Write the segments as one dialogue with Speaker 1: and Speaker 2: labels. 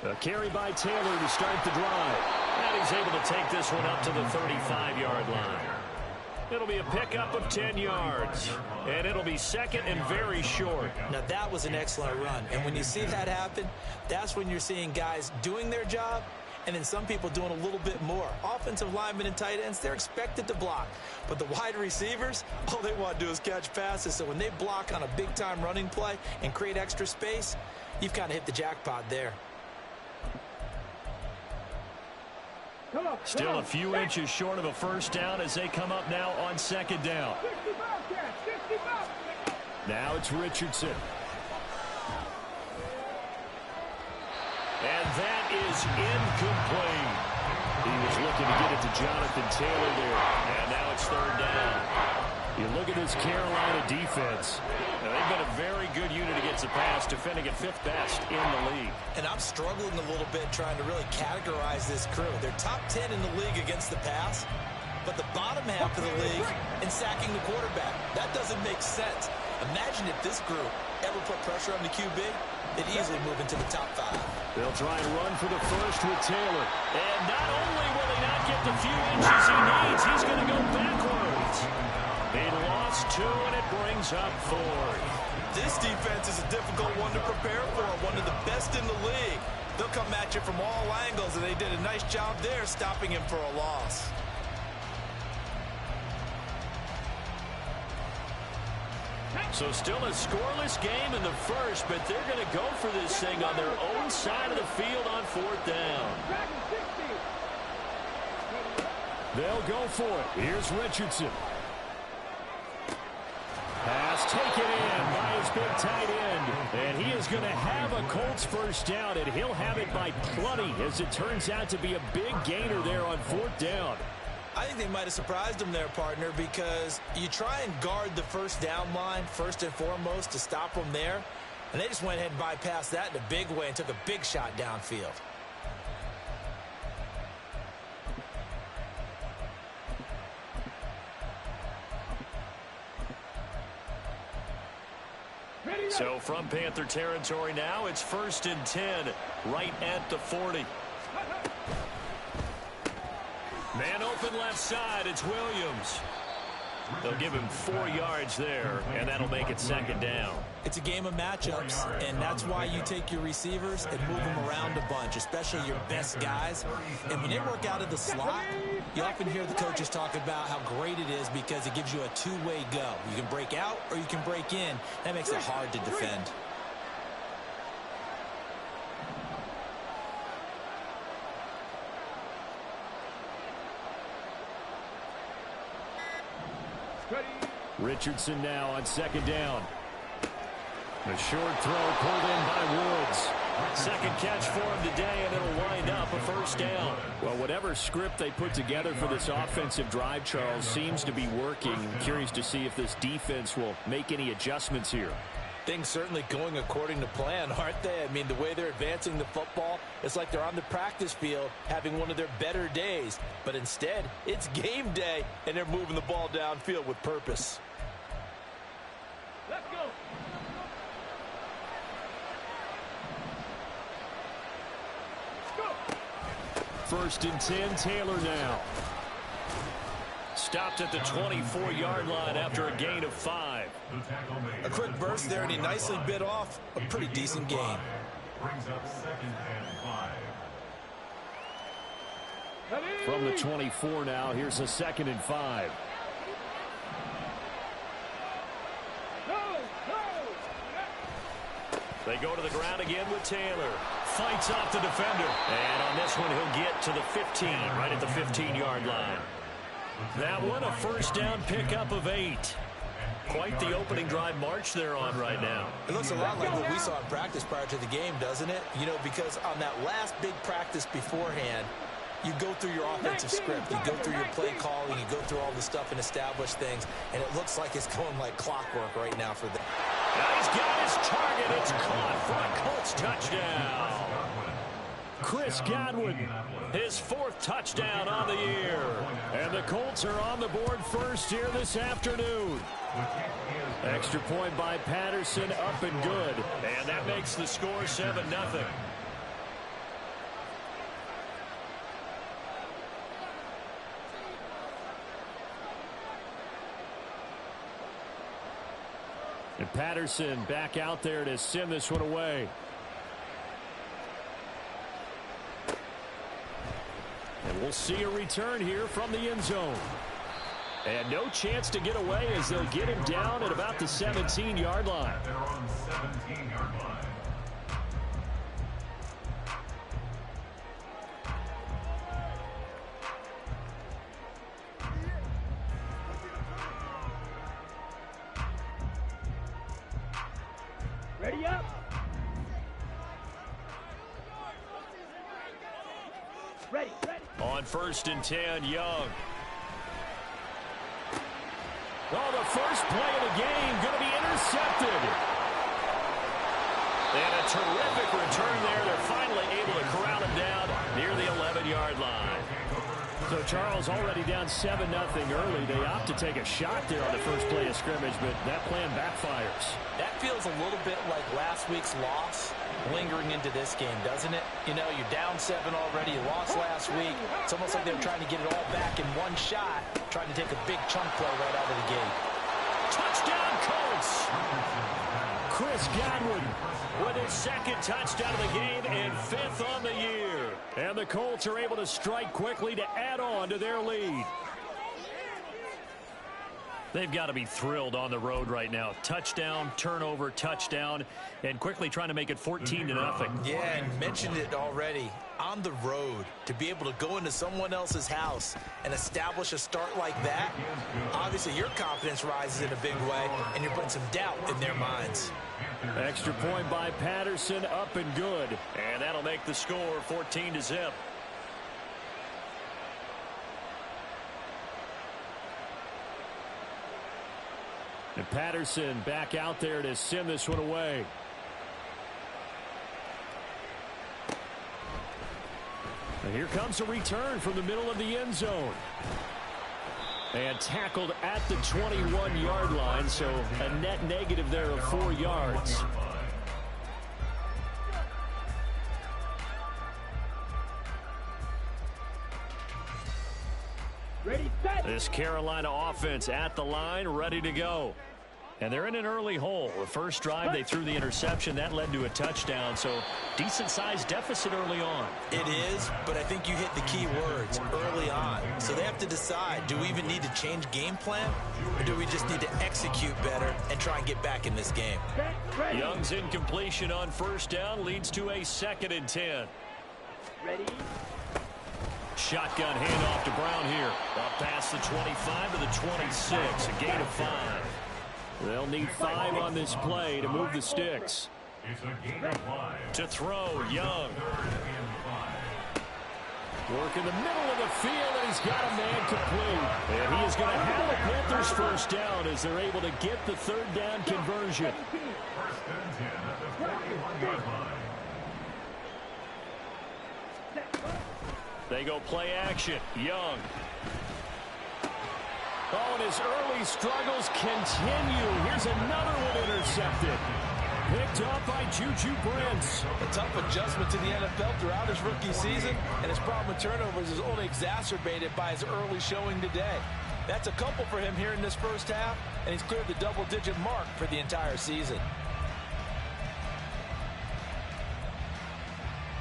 Speaker 1: A carry by Taylor to start the drive. And he's able to take this one up to the 35-yard line. It'll be a pickup of 10 yards. And it'll be second and very short.
Speaker 2: Now, that was an excellent run. And when you see that happen, that's when you're seeing guys doing their job and then some people doing a little bit more. Offensive linemen and tight ends, they're expected to block. But the wide receivers, all they want to do is catch passes. So when they block on a big-time running play and create extra space, you've kind of hit the jackpot there.
Speaker 1: Still a few inches short of a first down as they come up now on second down. Now it's Richardson. And that is incomplete. He was looking to get it to Jonathan Taylor there. And now it's third down. You look at this Carolina defense. Now, they've been a very good unit against the pass, defending at 5th best in the league.
Speaker 2: And I'm struggling a little bit trying to really categorize this crew. They're top 10 in the league against the pass, but the bottom half of the league in sacking the quarterback. That doesn't make sense. Imagine if this group ever put pressure on the QB, they'd easily move into the top 5.
Speaker 1: They'll try and run for the first with Taylor. And not only will he not get the few inches he needs, he's going to go backwards. He lost 2, and it brings up 4.
Speaker 2: This defense is a difficult one to prepare for, one of the best in the league. They'll come at you from all angles, and they did a nice job there stopping him for a loss.
Speaker 1: So still a scoreless game in the first, but they're going to go for this thing on their own side of the field on 4th down. They'll go for it. Here's Richardson. Pass taken in by his big tight end. And he is going to have a Colts first down, and he'll have it by plenty as it turns out to be a big gainer there on 4th down.
Speaker 2: I think they might have surprised him there, partner, because you try and guard the first down line first and foremost to stop them there, and they just went ahead and bypassed that in a big way and took a big shot downfield.
Speaker 1: So from Panther territory now, it's 1st and 10, right at the 40. Man open left side, it's Williams. They'll give him 4 yards there, and that'll make it second down.
Speaker 2: It's a game of matchups, and that's why you take your receivers and move them around a bunch, especially your best guys. And when they work out of the slot, you often hear the coaches talk about how great it is because it gives you a two-way go. You can break out or you can break in. That makes it hard to defend.
Speaker 1: Richardson now on second down. The short throw pulled in by Woods. Second catch for him today, and it'll wind up a first down. Well, whatever script they put together for this offensive drive, Charles, seems to be working. I'm curious to see if this defense will make any adjustments here.
Speaker 2: Things certainly going according to plan, aren't they? I mean, the way they're advancing the football, it's like they're on the practice field having one of their better days. But instead, it's game day, and they're moving the ball downfield with purpose.
Speaker 3: Let's go.
Speaker 1: First and 10, Taylor now. Stopped at the 24-yard line after a gain of 5.
Speaker 2: A quick burst there, and he nicely bit off a pretty decent gain.
Speaker 3: Brings up 2nd and 5.
Speaker 1: From the 24 now, here's a 2nd and 5. They go to the ground again with Taylor. Fights off the defender. And on this one, he'll get to the 15, right at the 15-yard line. That one, a first down pickup of 8. Quite the opening drive march they're on right now.
Speaker 2: It looks a lot like what we saw in practice prior to the game, doesn't it? You know, because on that last big practice beforehand, you go through your offensive script. You go through your play calling. You go through all the stuff and establish things. And it looks like it's going like clockwork right now for them.
Speaker 1: Now he's got his target. It's caught for a Colts touchdown. Chris Godwin, his 4th touchdown on the year. And the Colts are on the board first here this afternoon. Extra point by Patterson, up and good. And that makes the score 7-0. And Patterson back out there to send this one away. And we'll see a return here from the end zone. And no chance to get away as they'll get him down at about the 17-yard line.
Speaker 3: They're on the 17-yard line.
Speaker 4: Ready up. Ready.
Speaker 1: On 1st and 10, Young. Oh, the first play of the game going to be intercepted. And a terrific return there. They're finally able to corral him down near the 11-yard line. So Charles already down 7-0 early. They opt to take a shot there on the first play of scrimmage, but that plan backfires.
Speaker 2: That feels a little bit like last week's loss lingering into this game, doesn't it? You know, you're down 7 already. You lost last week. It's almost like they're trying to get it all back in one shot, trying to take a big chunk play right out of the gate.
Speaker 1: Touchdown, Colts! Chris Godwin with his 2nd touchdown of the game and 5th on the year. And the Colts are able to strike quickly to add on to their lead. They've got to be thrilled on the road right now. Touchdown, turnover, touchdown, and quickly trying to make it 14-0.
Speaker 2: Yeah, and mentioned it already. On the road, to be able to go into someone else's house and establish a start like that, obviously your confidence rises in a big way, and you're putting some doubt in their minds.
Speaker 1: Extra point by Patterson, up and good. And that'll make the score 14-0. And Patterson back out there to send this one away. And here comes a return from the middle of the end zone. And tackled at the 21-yard line, so a net negative there of 4 yards.
Speaker 4: Ready, set.
Speaker 1: This Carolina offense at the line, ready to go. And they're in an early hole. The first drive, they threw the interception. That led to a touchdown, so decent-sized deficit early on.
Speaker 2: It is, but I think you hit the key words, early on. So they have to decide, do we even need to change game plan, or do we just need to execute better and try and get back in this game?
Speaker 4: Ready.
Speaker 1: Young's incompletion on 1st down leads to a 2nd and 10.
Speaker 4: Ready.
Speaker 1: Shotgun handoff to Brown here. Up past the 25 to the 26, a gain of 5. They'll need 5 on this play to move the sticks.
Speaker 3: It's a gain of 5.
Speaker 1: To throw, Young.
Speaker 3: 3rd and 5.
Speaker 1: Work in the middle of the field, and he's got a man complete. And he is going to have the Panthers 1st down as they're able to get the 3rd down conversion.
Speaker 3: 1st and 10 at the 41-yard line.
Speaker 1: They go play action. Young. Oh, and his early struggles continue. Here's another one intercepted. Picked up by Juju Brents.
Speaker 2: A tough adjustment to the NFL throughout his rookie season, and his problem with turnovers is only exacerbated by his early showing today. That's a couple for him here in this 1st half, and he's cleared the double-digit mark for the entire season.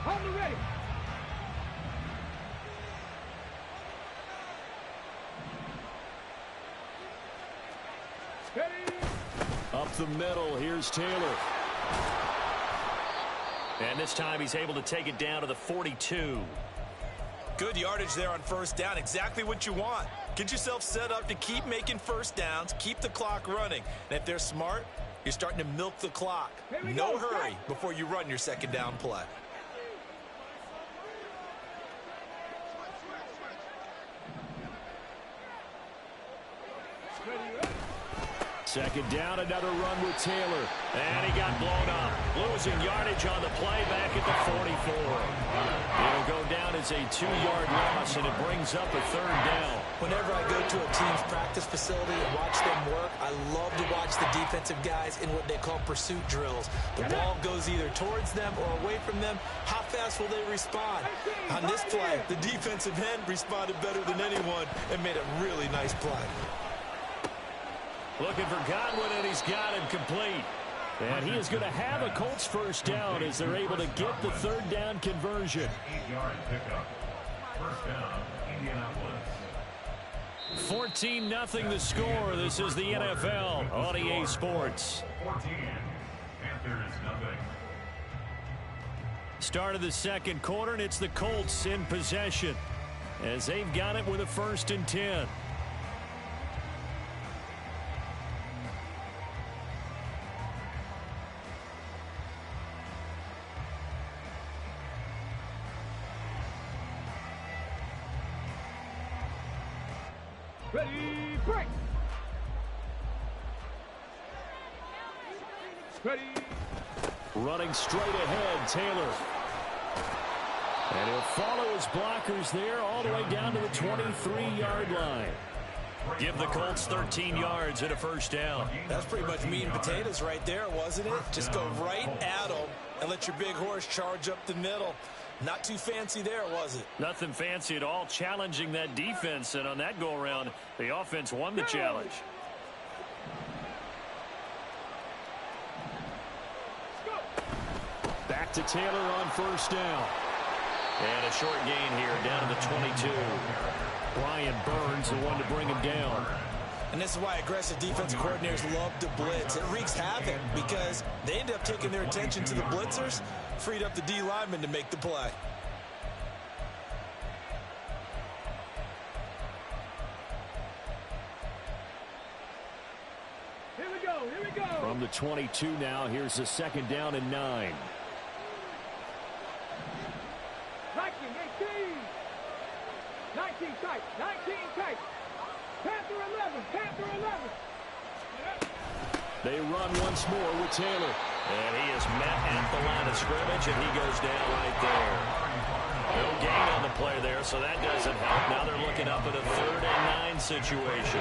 Speaker 4: On the ready.
Speaker 1: Up the middle, here's Taylor. And this time he's able to take it down to the 42.
Speaker 2: Good yardage there on 1st down, exactly what you want. Get yourself set up to keep making 1st downs, keep the clock running. And if they're smart, you're starting to milk the clock. No hurry before you run your 2nd down play.
Speaker 1: Second down, another run with Taylor. And he got blown up. Losing yardage on the play back at the 44. It'll go down as a 2-yard loss, and it brings up a 3rd down.
Speaker 2: Whenever I go to a team's practice facility and watch them work, I love to watch the defensive guys in what they call pursuit drills. The ball goes either towards them or away from them. How fast will they respond? On this play, the defensive end responded better than anyone and made a really nice play.
Speaker 1: Looking for Godwin, and he's got him complete. And he is going to have a Colts first down as they're able to get the third down conversion.
Speaker 3: 8-yard pickup. First down, Indianapolis.
Speaker 1: 14-0 the score. This is the NFL on EA Sports.
Speaker 3: 14. Panthers nothing.
Speaker 1: Start of the second quarter, and it's the Colts in possession as they've got it with a 1st and 10.
Speaker 4: Ready, break. Ready.
Speaker 1: Running straight ahead, Taylor. And he'll follow his blockers there all the way down to the 23-yard line. Give the Colts 13 yards and a first down.
Speaker 2: That's pretty much meat and potatoes right there, wasn't it? Just go right at them and let your big horse charge up the middle. Not too fancy there, was it?
Speaker 1: Nothing fancy at all, challenging that defense. And on that go-around, the offense won the challenge. Back to Taylor on first down. And a short gain here down to the 22. Brian Burns, the one to bring him down.
Speaker 2: And this is why aggressive defensive coordinators love to blitz. It wreaks havoc because they end up taking their attention to the blitzers, freed up the D lineman to make the play.
Speaker 4: Here we go, here we go.
Speaker 1: From the 22 now, here's the 2nd down and 9.
Speaker 4: 19 tight, 19 tight. Panther 11, Panther 11.
Speaker 1: They run once more with Taylor. And he is met at the line of scrimmage, and he goes down right there. No gain on the play there, so that doesn't help. Now they're looking up at a 3rd and 9 situation.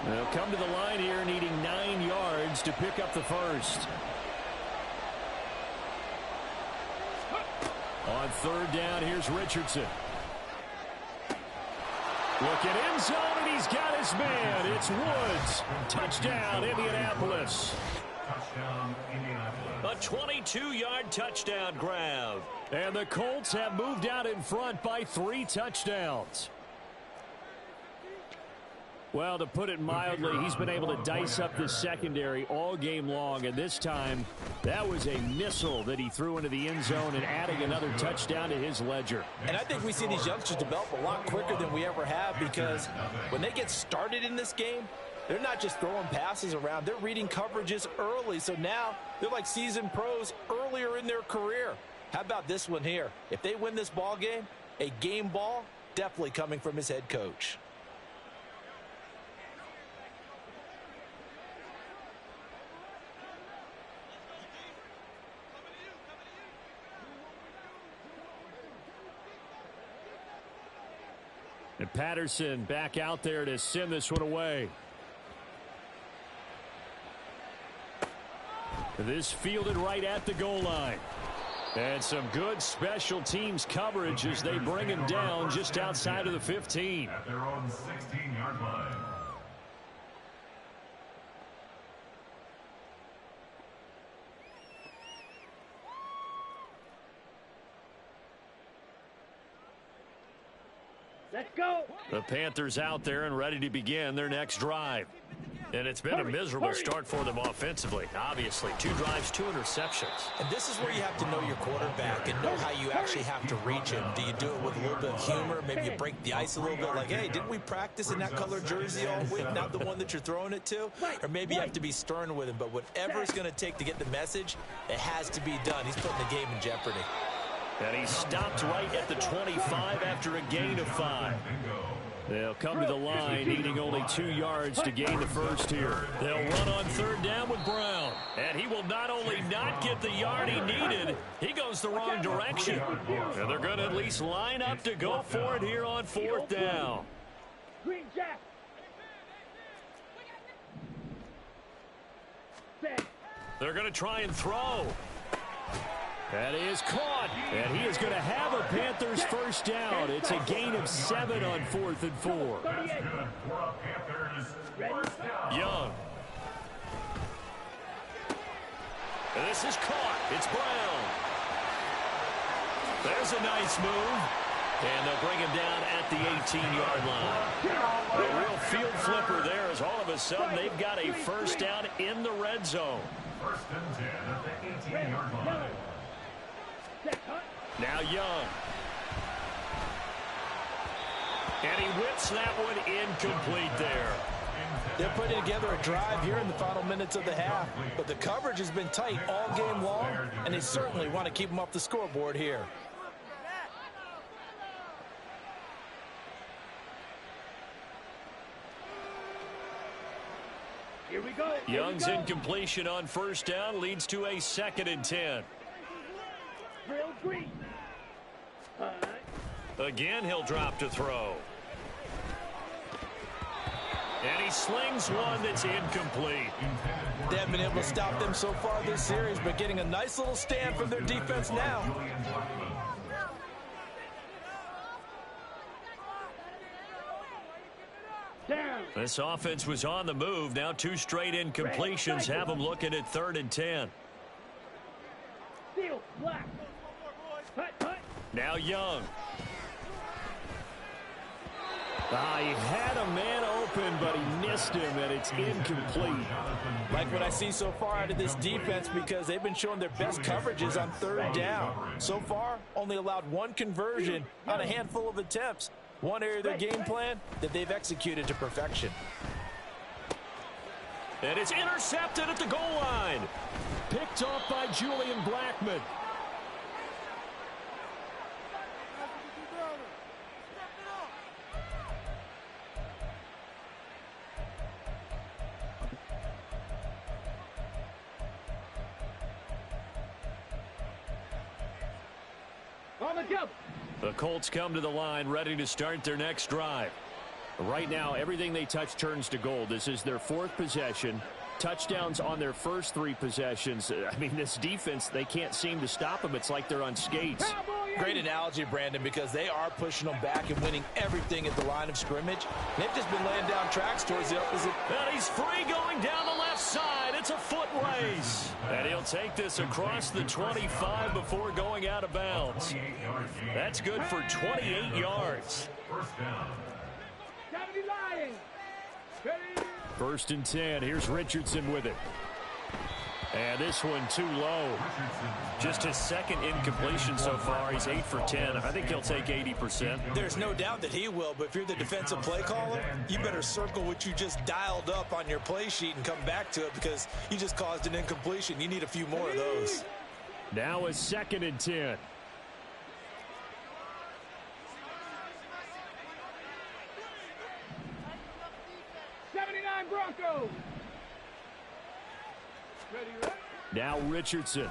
Speaker 1: They'll come to the line here needing 9 yards to pick up the first. On 3rd down, here's Richardson. Looking end zone, and he's got his man. It's Woods. Touchdown, Indianapolis.
Speaker 3: Touchdown, Indianapolis.
Speaker 1: A 22-yard touchdown grab. And the Colts have moved out in front by 3 touchdowns. Well, to put it mildly, he's been able to dice up the secondary all game long, and this time that was a missile that he threw into the end zone and adding another touchdown to his ledger.
Speaker 2: And I think we see these youngsters develop a lot quicker than we ever have because when they get started in this game, they're not just throwing passes around. They're reading coverages early, so now they're like seasoned pros earlier in their career. How about this one here? If they win this ball game, a game ball definitely coming from his head coach.
Speaker 1: And Patterson back out there to send this one away. This fielded right at the goal line. And some good special teams coverage as they bring him down just outside of the 15.
Speaker 3: At their own 16-yard line.
Speaker 4: Let's go.
Speaker 1: The Panthers out there and ready to begin their next drive. And it's been a miserable start for them offensively. Obviously, 2 drives, 2 interceptions.
Speaker 2: And this is where you have to know your quarterback and know how you actually have to reach him. Do you do it with a little bit of humor? Maybe you break the ice a little bit like, hey, didn't we practice in that color jersey all week, not the one that you're throwing it to? Or maybe you have to be stern with him. But whatever it's going to take to get the message, it has to be done. He's putting the game in jeopardy.
Speaker 1: And he stopped right at the 25 after a gain of 5. They'll come to the line needing only 2 yards to gain the first here. They'll run on 3rd down with Brown. And he will not only not get the yard he needed, he goes the wrong direction. And they're going to at least line up to go for it here on 4th down.
Speaker 4: Green Jack. Set.
Speaker 1: They're going to try and throw. That is caught. And he is going to have a Panthers first down. It's a gain of 7 on 4th and 4. Young. And this is caught. It's Brown. There's a nice move. And they'll bring him down at the 18-yard line. A real field flipper there as all of a sudden they've got a first down in the red zone.
Speaker 3: First and 10 at the 18-yard line.
Speaker 1: Now Young. And he whips that one incomplete there.
Speaker 2: They're putting together a drive here in the final minutes of the half, but the coverage has been tight all game long, and they certainly want to keep them off the scoreboard here.
Speaker 4: Here we go.
Speaker 1: Young's incompletion on first down leads to a 2nd and 10.
Speaker 4: Real green.
Speaker 1: Again, he'll drop to throw. And he slings one that's incomplete.
Speaker 2: They haven't been able to stop them so far this series, but getting a nice little stand from their defense now.
Speaker 4: Down.
Speaker 1: This offense was on the move. Now 2 straight incompletions have them looking at 3rd and 10.
Speaker 4: Steel. Black. Hut, hut.
Speaker 1: Now Young. He had a man open, but he missed him, and it's incomplete.
Speaker 2: Like what I see so far out of this defense, because they've been showing their best coverages on 3rd down. So far, only allowed 1 conversion on a handful of attempts. One area of their game plan that they've executed to perfection.
Speaker 1: And it's intercepted at the goal line. Picked off by Julian Blackmon.
Speaker 4: On the jump.
Speaker 1: The Colts come to the line ready to start their next drive. Right now, everything they touch turns to gold. This is their 4th possession. Touchdowns on their first 3 possessions. I mean, this defense, they can't seem to stop them. It's like they're on skates.
Speaker 2: Great analogy, Brandon, because they are pushing them back and winning everything at the line of scrimmage. They've just been laying down tracks towards the opposite.
Speaker 1: And he's free going down the left side. It's a foot race. And he'll take this across the 25 before going out of bounds. That's good for 28 yards.
Speaker 3: First down.
Speaker 4: 70 Lions. Ready.
Speaker 1: 1st and 10. Here's Richardson with it. And this one too low. Just his 2nd incompletion so far. He's 8 for 10. I think he'll take 80%.
Speaker 2: There's no doubt that he will, but if you're the defensive play caller, you better circle what you just dialed up on your play sheet and come back to it, because you just caused an incompletion. You need a few more of those.
Speaker 1: Now a 2nd and 10.
Speaker 4: Broncos. Ready.
Speaker 1: Now Richardson.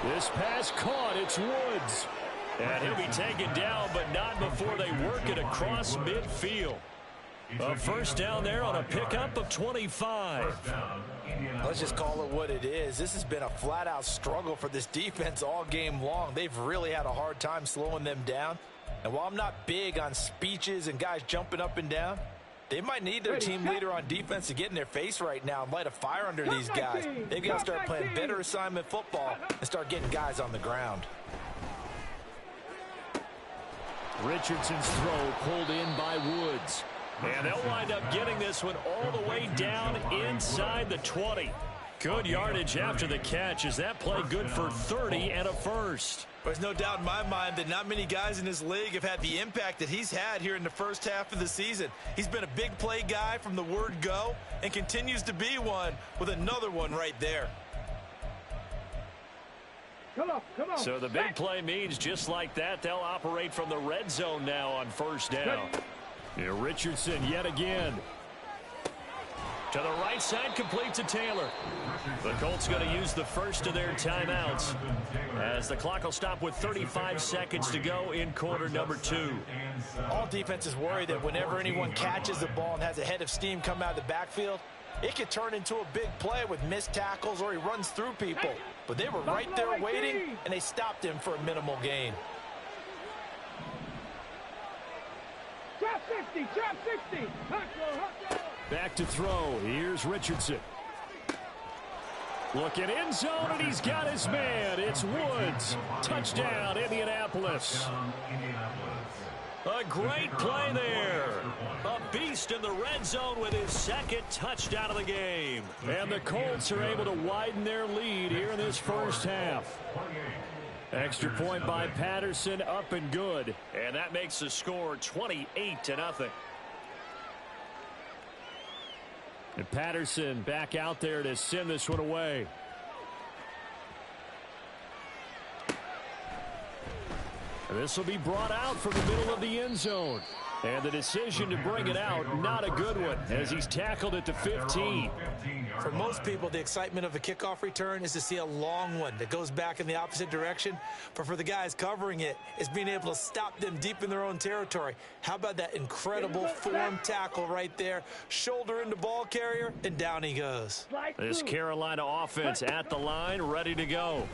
Speaker 1: This pass caught. It's Woods. And he'll be taken down, but not before they work it across midfield. A first down there on a pickup of 25.
Speaker 2: Let's just call it what it is. This has been a flat-out struggle for this defense all game long. They've really had a hard time slowing them down. And while I'm not big on speeches and guys jumping up and down, they might need their team leader on defense to get in their face right now and light a fire under these guys. They've got to start playing better assignment football and start getting guys on the ground.
Speaker 1: Richardson's throw pulled in by Woods. And they'll wind up getting this one all the way down inside the 20. Good yardage after the catch. Is that play good for 30 and a first?
Speaker 2: There's no doubt in my mind that not many guys in this league have had the impact that he's had here in the first half of the season. He's been a big play guy from the word go and continues to be one with another one right there.
Speaker 4: Come on, come on.
Speaker 1: So the big play means just like that, they'll operate from the red zone now on first down. Here Richardson yet again. To the right side, complete to Taylor. The Colts going to use the first of their timeouts as the clock will stop with 35 seconds to go in quarter number 2.
Speaker 2: All defenses worry that whenever anyone catches the ball and has a head of steam come out of the backfield, It could turn into a big play with missed tackles or he runs through people. But they were right there waiting, and they stopped him for a minimal gain.
Speaker 4: Trap 60, trap 60.
Speaker 1: Back to throw. Here's Richardson. Looking end zone, and he's got his man. It's Woods. Touchdown, Indianapolis. A great play there. A beast in the red zone with his second touchdown of the game. And the Colts are able to widen their lead here in this first half. Extra point by Patterson, up and good. And that makes the score 28-0. And Patterson back out there to send this one away. This will be brought out from the middle of the end zone. And the decision to bring it out, not a good one, as he's tackled at the 15.
Speaker 2: For most people, the excitement of a kickoff return is to see a long one that goes back in the opposite direction. But for the guys covering it, it's being able to stop them deep in their own territory. How about that incredible form tackle right there? Shoulder into ball carrier, and down he goes.
Speaker 1: This Carolina offense at the line, ready to go.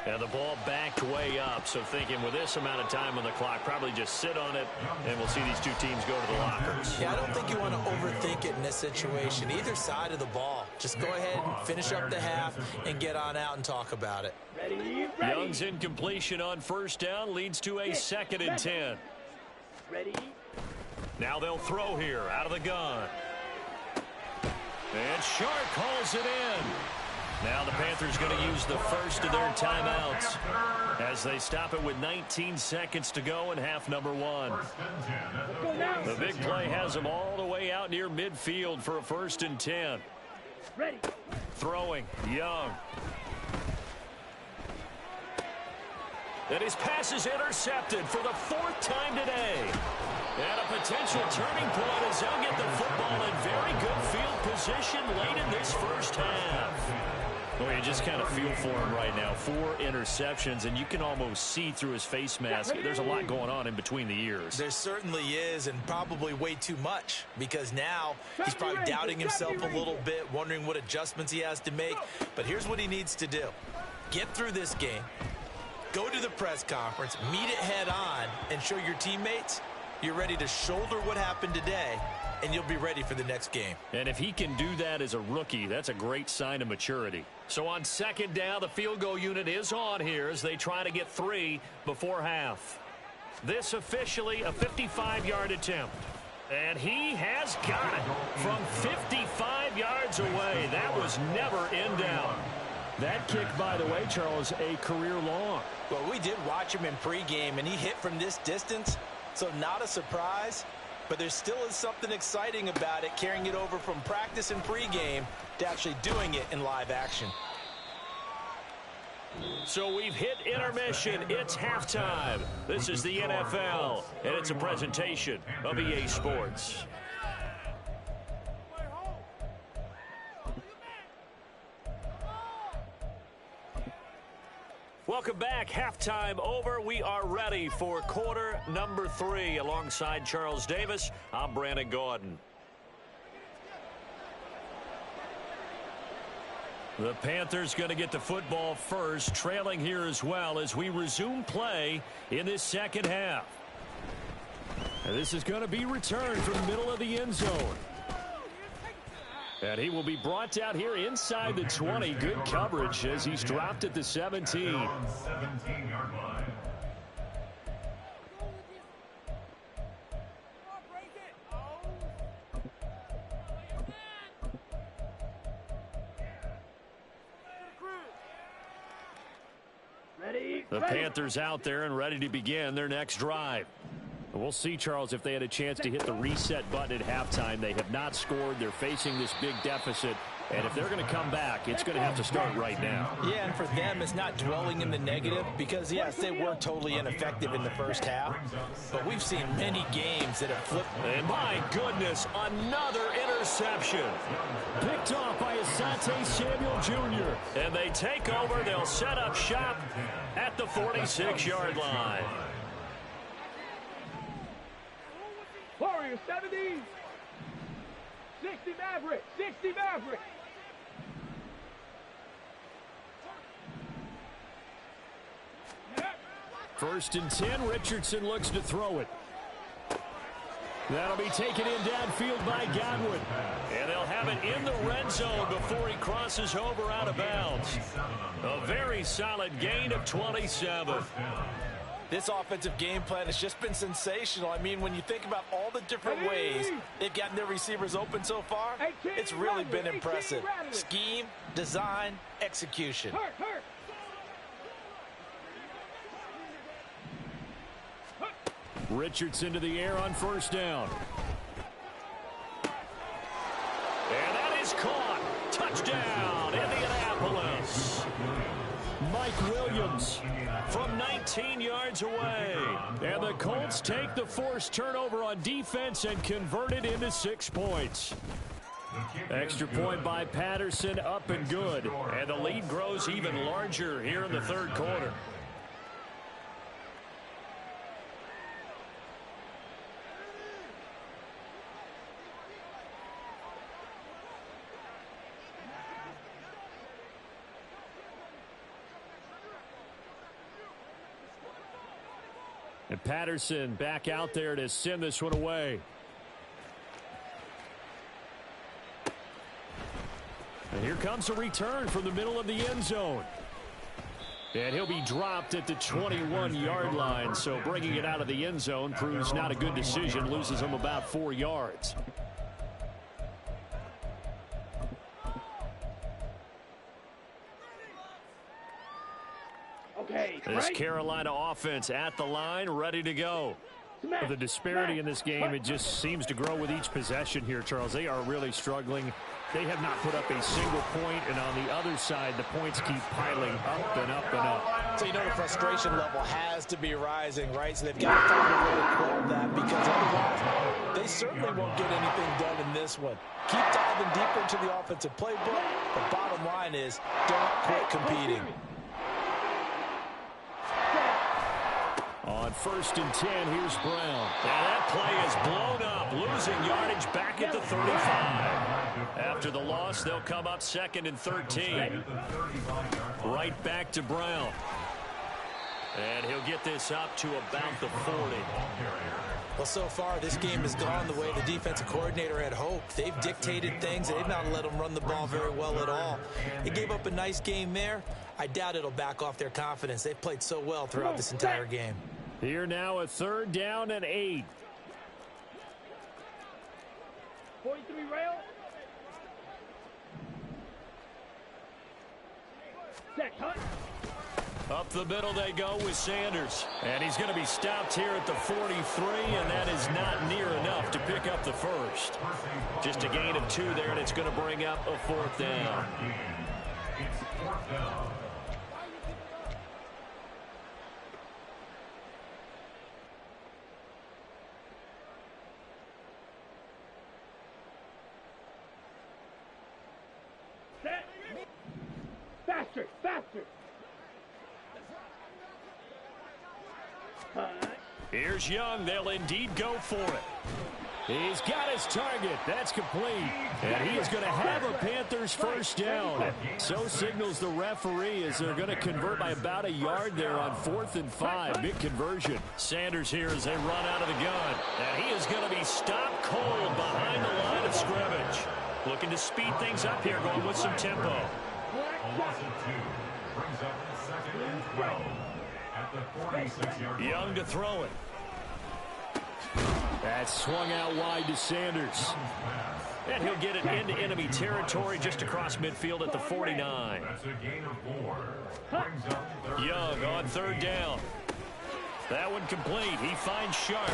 Speaker 1: And the ball backed way up, so thinking with this amount of time on the clock, probably just sit on it, and we'll see these two teams go to the lockers.
Speaker 2: Yeah, I don't think you want to overthink it in this situation. Either side of the ball. Just go ahead and finish up the half and get on out and talk about it.
Speaker 1: Young's incompletion on first down leads to a 2nd and 10. Now they'll throw here out of the gun. And Shark calls it in. Now the Panthers going to use the first of their timeouts as they stop it with 19 seconds to go in half number 1. The big play has them all the way out near midfield for a 1st and 10. Throwing, Young. And his pass is intercepted for the 4th time today. And a potential turning point as they'll get the football in very good field position late in this first half. Well, you just kind of feel for him right now. 4 interceptions, and you can almost see through his face mask. There's a lot going on in between the ears.
Speaker 2: There certainly is, and probably way too much, because now he's probably doubting himself a little bit, wondering what adjustments he has to make. But here's what he needs to do. Get through this game, go to the press conference, meet it head on, and show your teammates you're ready to shoulder what happened today, and you'll be ready for the next game.
Speaker 1: And if he can do that as a rookie, that's a great sign of maturity. So on 2nd down, the field goal unit is on here as they try to get 3 before half. This officially a 55-yard attempt. And he has got it from 55 yards away. That was never in doubt. That kick, by the way, Charles, a career long.
Speaker 2: Well, we did watch him in pregame, and he hit from this distance, so not a surprise. But there still is something exciting about it, carrying it over from practice and pregame to actually doing it in live action.
Speaker 1: So we've hit intermission. It's halftime. This is the NFL, and it's a presentation of EA Sports. Welcome back. Halftime over. We are ready for quarter number 3. Alongside Charles Davis, I'm Brandon Gaudin. The Panthers going to get the football first, trailing here as well as we resume play in this second half. And this is going to be returned from the middle of the end zone. And he will be brought down here inside the 20. Good coverage as he's dropped at the 17.
Speaker 3: 17-yard line.
Speaker 1: The Panthers out there and ready to begin their next drive. We'll see, Charles, if they had a chance to hit the reset button at halftime. They have not scored. They're facing this big deficit. And if they're going to come back, it's going to have to start right now.
Speaker 2: Yeah, and for them, it's not dwelling in the negative because, yes, they were totally ineffective in the first half. But we've seen many games that have flipped.
Speaker 1: And my goodness, another interception. Picked off by Asante Samuel Jr. And they take over. They'll set up shop at the 46-yard line.
Speaker 4: Warriors 70. 60 Maverick. 60 Maverick.
Speaker 1: First and 10, Richardson looks to throw it. That'll be taken in downfield by Godwin. And they'll have it in the red zone before he crosses over out of bounds. A very solid gain of 27.
Speaker 2: This offensive game plan has just been sensational. I mean, when you think about all the different ways they've gotten their receivers open so far, it's really been impressive. Scheme, design, execution.
Speaker 4: Hurt.
Speaker 1: Richardson to the air on first down. And that is caught. Touchdown, Indianapolis. Mike Williams from 19 yards away. And the Colts take the forced turnover on defense and convert it into 6 points. Extra point by Patterson, up and good. And the lead grows even larger here in the third quarter. And Patterson back out there to send this one away. And here comes a return from the middle of the end zone. And he'll be dropped at the 21-yard line. So bringing it out of the end zone proves not a good decision. Loses him about 4 yards. This Carolina offense at the line, ready to go. The disparity in this game, it just seems to grow with each possession here, Charles. They are really struggling. They have not put up a single point, and on the other side, the points keep piling up and up and up.
Speaker 2: So you know the frustration level has to be rising, right? So they've got to find a way to quell that, because otherwise they certainly won't get anything done in this one. Keep diving deeper into the offensive playbook. The bottom line is don't quit competing.
Speaker 1: On first and 10, here's Brown. And that play is blown up, losing yardage back at the 35. After the loss, they'll come up 2nd and 13. Right back to Brown. And he'll get this up to about the 40.
Speaker 2: Well, so far, this game has gone the way the defensive coordinator had hoped. They've dictated things. They've not let them run the ball very well at all. They gave up a nice game there. I doubt it'll back off their confidence. They've played so well throughout this entire game.
Speaker 1: Here now, a 3rd down and 8.
Speaker 4: 43 rail. Set, cut.
Speaker 1: Up the middle they go with Sanders. And he's going to be stopped here at the 43, and that is not near enough to pick up the first. Just a gain of 2 there, and it's going to bring up a 4th down.
Speaker 3: It's 4th down.
Speaker 4: Faster.
Speaker 1: Here's Young. They'll indeed go for it. He's got his target. That's complete. And he is going to have a Panthers first down. So signals the referee as they're going to convert by about a yard there on 4th and 5. Big conversion. Sanders here as they run out of the gun. And he is going to be stopped cold behind the line of scrimmage. Looking to speed things up here, going with some tempo.
Speaker 3: A loss of 2 brings up 2nd and 12 at the 46-yard line.
Speaker 1: Young to throw it. That's swung out wide to Sanders. And he'll get it into enemy territory just across midfield at the 49.
Speaker 3: That's a gain of 4. Brings up
Speaker 1: Young on 3rd down. That one complete. He finds Sharp.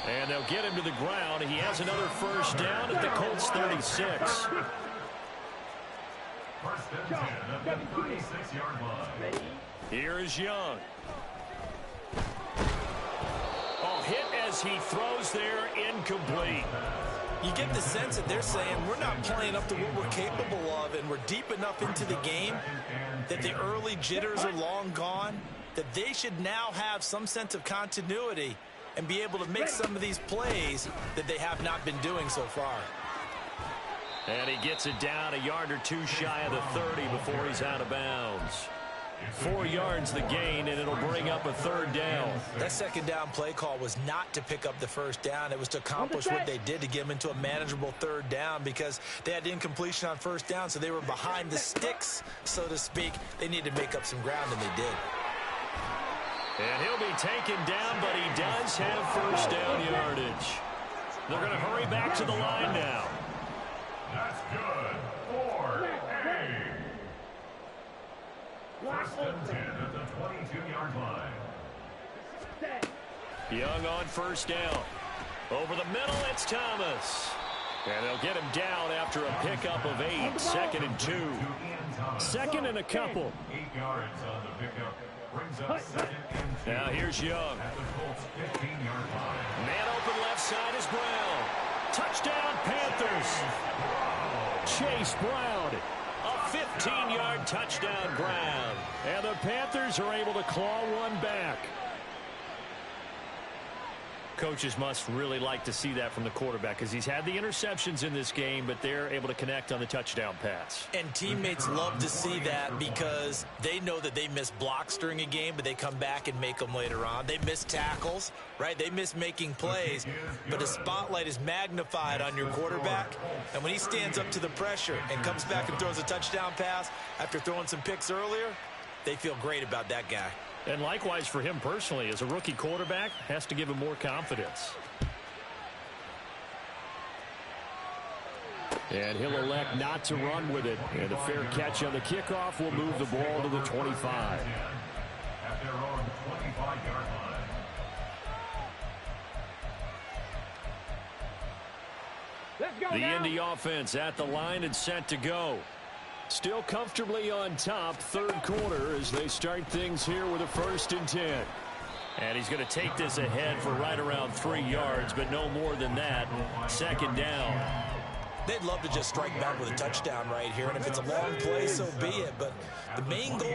Speaker 1: And they'll get him to the ground. He has another first down at the Colts 36.
Speaker 3: First and 10 at the 36-yard line.
Speaker 1: Here is Young. Oh, hit as he throws there, incomplete.
Speaker 2: You get the sense that they're saying we're not playing up to what we're capable of, and we're deep enough into the game that the early jitters are long gone, that they should now have some sense of continuity and be able to make some of these plays that they have not been doing so far.
Speaker 1: And he gets it down a yard or two shy of the 30 before he's out of bounds. 4 yards the gain, and it'll bring up a third down.
Speaker 2: That second down play call was not to pick up the first down. It was to accomplish what they did to get them into a manageable third down because they had incompletion on first down, so they were behind the sticks, so to speak. They needed to make up some ground, and they did.
Speaker 1: And he'll be taken down, but he does have first down yardage. They're going to hurry back to the line now.
Speaker 3: That's good. 4-8. First and 10 at the 22-yard line.
Speaker 1: Young on first down. Over the middle, it's Thomas. And they'll get him down after a pickup of 8. 2nd and 2. 2nd and a couple.
Speaker 3: 8 yards on the pickup. Brings up 2nd and 2.
Speaker 1: Now here's Young.
Speaker 3: At the Colts 15-yard line.
Speaker 1: Man open left side is Brown. Touchdown Panthers. Chase Brown. A 15-yard touchdown Brown. And the Panthers are able to claw one back. Coaches must really like to see that from the quarterback because he's had the interceptions in this game, but they're able to connect on the touchdown pass.
Speaker 2: And teammates love to see that because they know that they miss blocks during a game, but they come back and make them later on. They miss tackles, right? They miss making plays, but the spotlight is magnified on your quarterback. And when he stands up to the pressure and comes back and throws a touchdown pass after throwing some picks earlier, they feel great about that guy.
Speaker 1: And likewise for him personally, as a rookie quarterback, has to give him more confidence. And he'll elect not to run with it. And a fair catch on the kickoff will move the ball to the 25.
Speaker 3: At their own 25-yard line.
Speaker 4: Let's go
Speaker 1: The
Speaker 4: now.
Speaker 1: Indy offense at the line and set to go. Still comfortably on top, third quarter as they start things here with a 1st and 10. And he's going to take this ahead for right around 3 yards, but no more than that. 2nd down.
Speaker 2: They'd love to just strike back with a touchdown right here, and if it's a long play, so be it. But the main goal,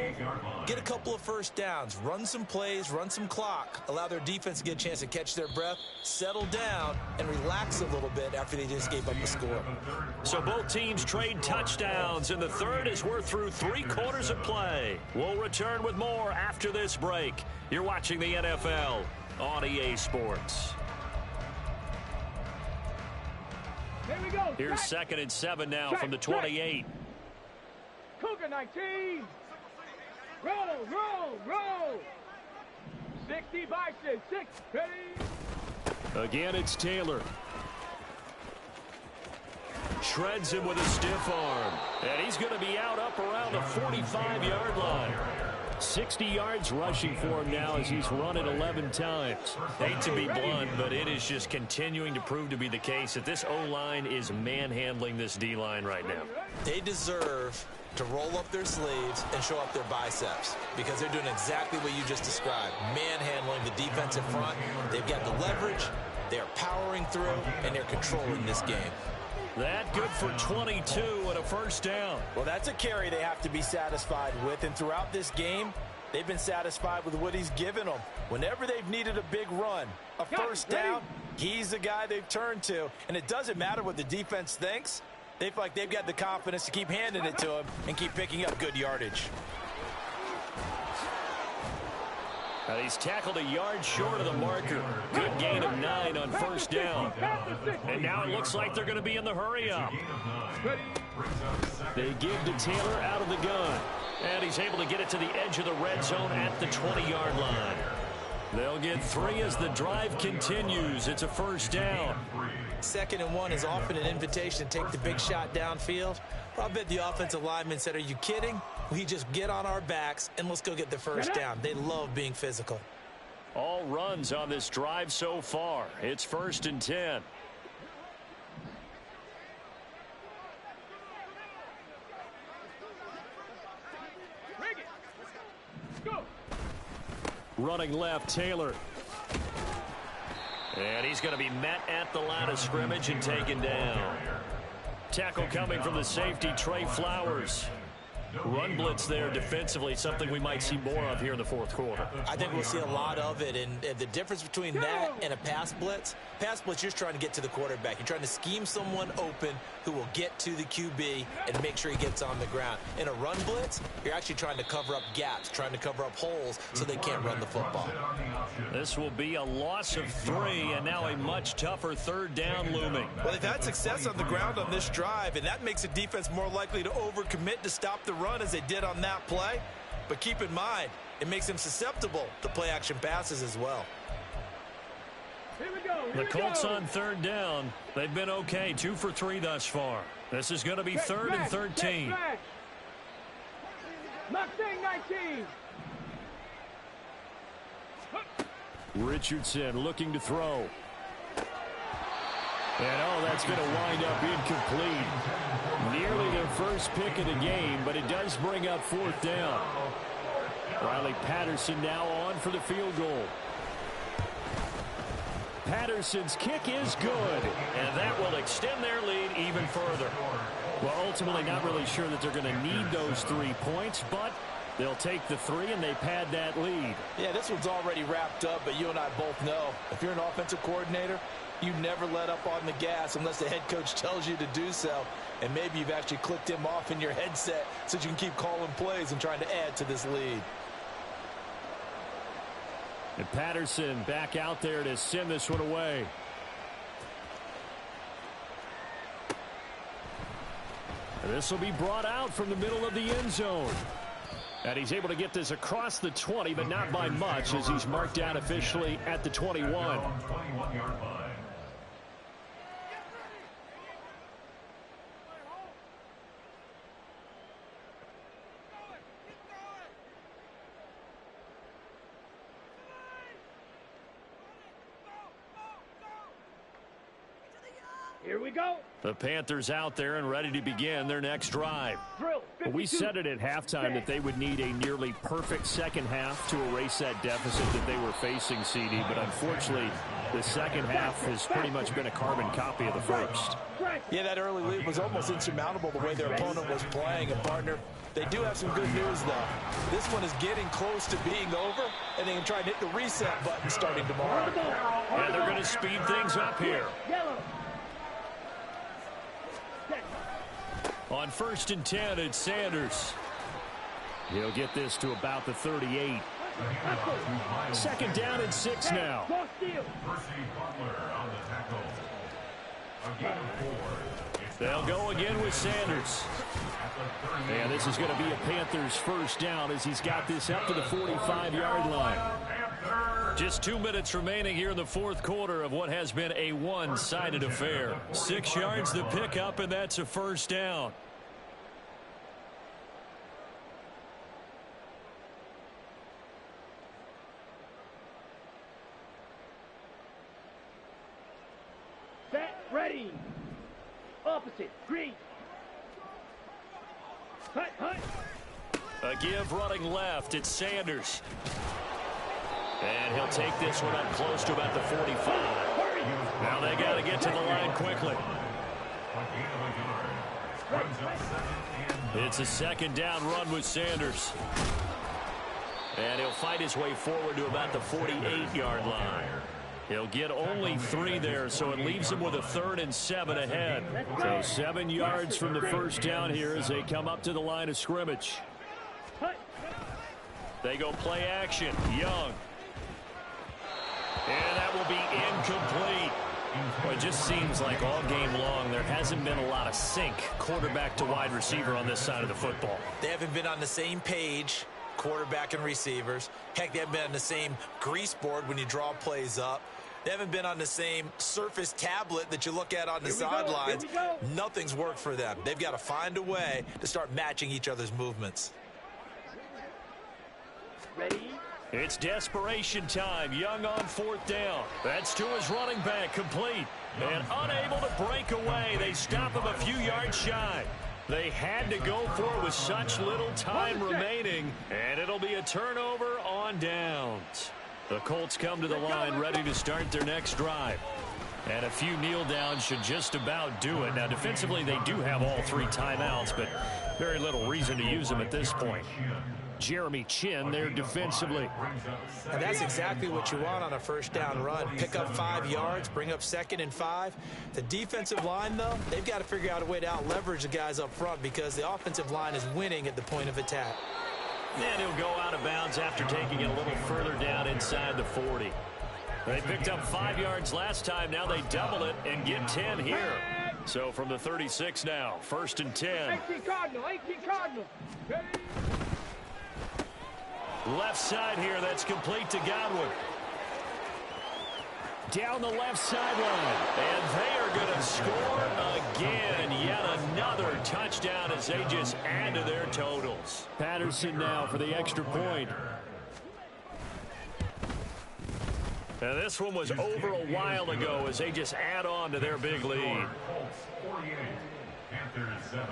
Speaker 2: get a couple of first downs, run some plays, run some clock, allow their defense to get a chance to catch their breath, settle down, and relax a little bit after they just gave up a score.
Speaker 1: So both teams trade touchdowns in the third as we're through 3 quarters of play. We'll return with more after this break. You're watching the NFL on EA Sports.
Speaker 4: Here we go.
Speaker 1: Here's 2nd and 7 now from the 28.
Speaker 4: Cougar 19. Roll. 60 Bison. 6. Ready.
Speaker 1: Again, it's Taylor. Shreds him with a stiff arm. And he's going to be out up around the 45-yard line. 60 yards rushing for him now as he's run it 11 times. Hate to be blunt, but it is just continuing to prove to be the case that this O-line is manhandling this D-line right now.
Speaker 2: They deserve to roll up their sleeves and show up their biceps because they're doing exactly what you just described, manhandling the defensive front. They've got the leverage, they're powering through, and they're controlling this game.
Speaker 1: That good for 22 and a 1st down.
Speaker 2: Well, that's a carry they have to be satisfied with, and throughout this game, they've been satisfied with what he's given them. Whenever they've needed a big run, a 1st down, he's the guy they've turned to, and it doesn't matter what the defense thinks. They feel like they've got the confidence to keep handing it to him and keep picking up good yardage.
Speaker 1: And he's tackled a yard short of the marker. Good gain of 9 on 1st down. And now it looks like they're going to be in the hurry-up. They give to Taylor out of the gun. And he's able to get it to the edge of the red zone at the 20-yard line. They'll get 3 as the drive continues. It's a 1st down.
Speaker 2: 2nd and 1 is often an invitation to take the big shot downfield. I bet the offensive lineman said, are you kidding? We just get on our backs and let's go get the 1st down. They love being physical.
Speaker 1: All runs on this drive so far. It's 1st and 10.
Speaker 4: Go.
Speaker 1: Running left, Taylor. And he's going to be met at the line of scrimmage and taken down. Tackle coming from the safety, Trey Flowers. Run blitz there defensively, something we might see more of here in the fourth quarter.
Speaker 2: I think we'll see a lot of it, and the difference between that and a pass blitz, you're just trying to get to the quarterback. You're trying to scheme someone open who will get to the QB and make sure he gets on the ground. In a run blitz, you're actually trying to cover up gaps, trying to cover up holes so they can't run the football.
Speaker 1: This will be a loss of 3, and now a much tougher third down looming.
Speaker 2: Well, they've had success on the ground on this drive, and that makes the defense more likely to overcommit to stop the run as they did on that play. But keep in mind, it makes them susceptible to play-action passes as well.
Speaker 4: Here we go.
Speaker 1: The Colts on third down. They've been okay, 2 for 3 thus far. This is going to be 3rd and 13.
Speaker 4: Mustang 19.
Speaker 1: Richardson looking to throw. And, that's going to wind up incomplete. Nearly their first pick of the game, but it does bring up 4th down. Riley Patterson now on for the field goal. Patterson's kick is good, and that will extend their lead even further. Well, ultimately not really sure that they're going to need those 3 points, but they'll take the 3 and they pad that lead.
Speaker 2: Yeah, this one's already wrapped up, but you and I both know if you're an offensive coordinator, you never let up on the gas unless the head coach tells you to do so. And maybe you've actually clicked him off in your headset so you can keep calling plays and trying to add to this lead.
Speaker 1: And Patterson back out there to send this one away. And this will be brought out from the middle of the end zone. And he's able to get this across the 20, but not by much as he's marked down officially at the 21.
Speaker 3: 21-yard line.
Speaker 4: Here we go.
Speaker 1: The Panthers out there and ready to begin their next drive.
Speaker 4: Drill.
Speaker 1: We said it at halftime that they would need a nearly perfect second half to erase that deficit that they were facing, CD. But unfortunately, the second half has pretty much been a carbon copy of the first.
Speaker 2: Yeah, that early lead was almost insurmountable the way their opponent was playing. And, partner, they do have some good news, though. This one is getting close to being over, and they can try and hit the reset button starting tomorrow.
Speaker 1: And they're going to speed things up here.
Speaker 4: Yellow.
Speaker 1: On 1st and 10, it's Sanders. He'll get this to about the 38. 2nd down and 6 now.
Speaker 3: Percy Butler on the tackle. A gain of 4.
Speaker 1: They'll go again with Sanders. And this is going to be a Panthers first down as he's got this up to the 45-yard line. Just 2 minutes remaining here in the fourth quarter of what has been a one-sided affair. 6 yards the pickup, and that's a first down.
Speaker 4: Set. Ready. Opposite. Green. Hut, hut.
Speaker 1: A give running left. It's Sanders. And he'll take this one up close to about the 45. Now they got to get to the line quickly. It's a 2nd down run with Sanders. And he'll fight his way forward to about the 48-yard line. He'll get only 3 there, so it leaves him with a 3rd and 7 ahead. So 7 yards from the first down here as they come up to the line of scrimmage. They go play action. Young. And that will be incomplete. Well, it just seems like all game long there hasn't been a lot of sync quarterback to wide receiver on this side of the football.
Speaker 2: They haven't been on the same page, quarterback and receivers. Heck, they haven't been on the same grease board when you draw plays up. They haven't been on the same Surface tablet that you look at on the sidelines. Nothing's worked for them. They've got to find a way to start matching each other's movements.
Speaker 4: Ready.
Speaker 1: It's desperation time. Young on 4th down. That's to his running back, complete. And unable to break away. They stop him a few yards shy. They had to go for it with such little time remaining. And it'll be a turnover on downs. The Colts come to the line ready to start their next drive. And a few kneel downs should just about do it. Now, defensively, they do have all 3 timeouts, but Very little reason to use him at this point. Jeremy Chinn there defensively.
Speaker 2: And that's exactly what you want on a first down run. Pick up 5 yards, bring up 2nd and 5. The defensive line, though, they've got to figure out a way to out-leverage the guys up front because the offensive line is winning at the point of attack.
Speaker 1: And he'll go out of bounds after taking it a little further down inside the 40. They picked up 5 yards last time. Now they double it and get 10 here. So from the 36 now, 1st and 10.
Speaker 4: 18 Cardinal, 18 Cardinal. Ready?
Speaker 1: Left side here, that's complete to Godwin. Down the left sideline. And they are going to score again. Yet another touchdown as they just add to their totals. Patterson now for the extra point. And this one was over a while ago as they just add on to their big lead.
Speaker 3: Colts 48, Panthers 7.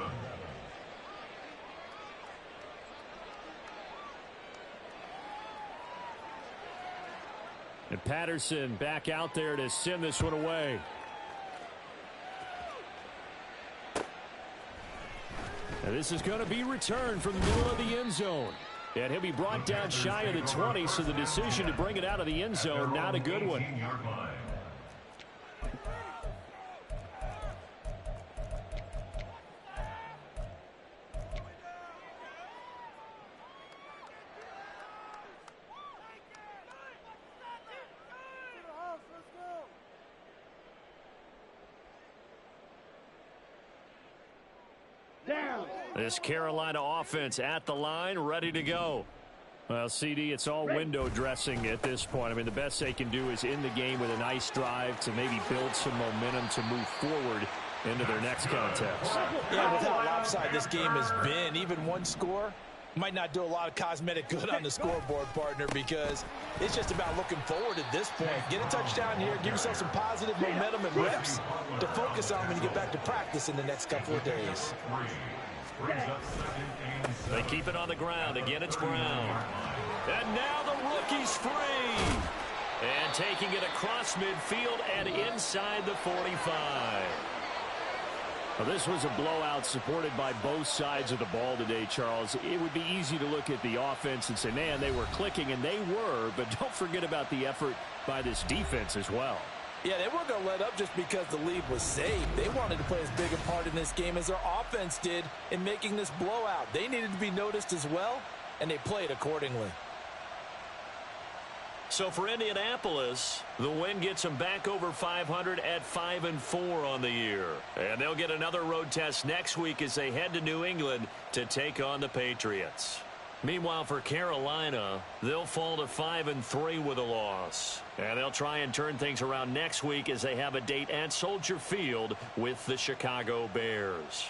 Speaker 1: And Patterson back out there to send this one away. And this is going to be returned from the middle of the end zone. And he'll be brought down shy of the 20, so the decision to bring it out of the end zone, not a good one.
Speaker 4: Down.
Speaker 1: This Carolina offense at the line, ready to go. Well, CD, it's all window dressing at this point. I mean, the best they can do is end the game with a nice drive to maybe build some momentum to move forward into their next contest.
Speaker 2: Yeah, with how lopsided this game has been, even one score might not do a lot of cosmetic good on the scoreboard, partner, because it's just about looking forward at this point. Get a touchdown here, give yourself some positive momentum and reps to focus on when you get back to practice in the next couple of days.
Speaker 1: They keep it on the ground. Again, it's Brown. And now the rookie's free. And taking it across midfield and inside the 45. Well, this was a blowout supported by both sides of the ball today, Charles. It would be easy to look at the offense and say, man, they were clicking, and they were, but don't forget about the effort by this defense as well.
Speaker 2: Yeah, they weren't going to let up just because the lead was saved. They wanted to play as big a part in this game as their offense did in making this blowout. They needed to be noticed as well, and they played accordingly.
Speaker 1: So for Indianapolis, the win gets them back over 500 at 5-4 on the year. And they'll get another road test next week as they head to New England to take on the Patriots. Meanwhile, for Carolina, they'll fall to 5-3 with a loss. And they'll try and turn things around next week as they have a date at Soldier Field with the Chicago Bears.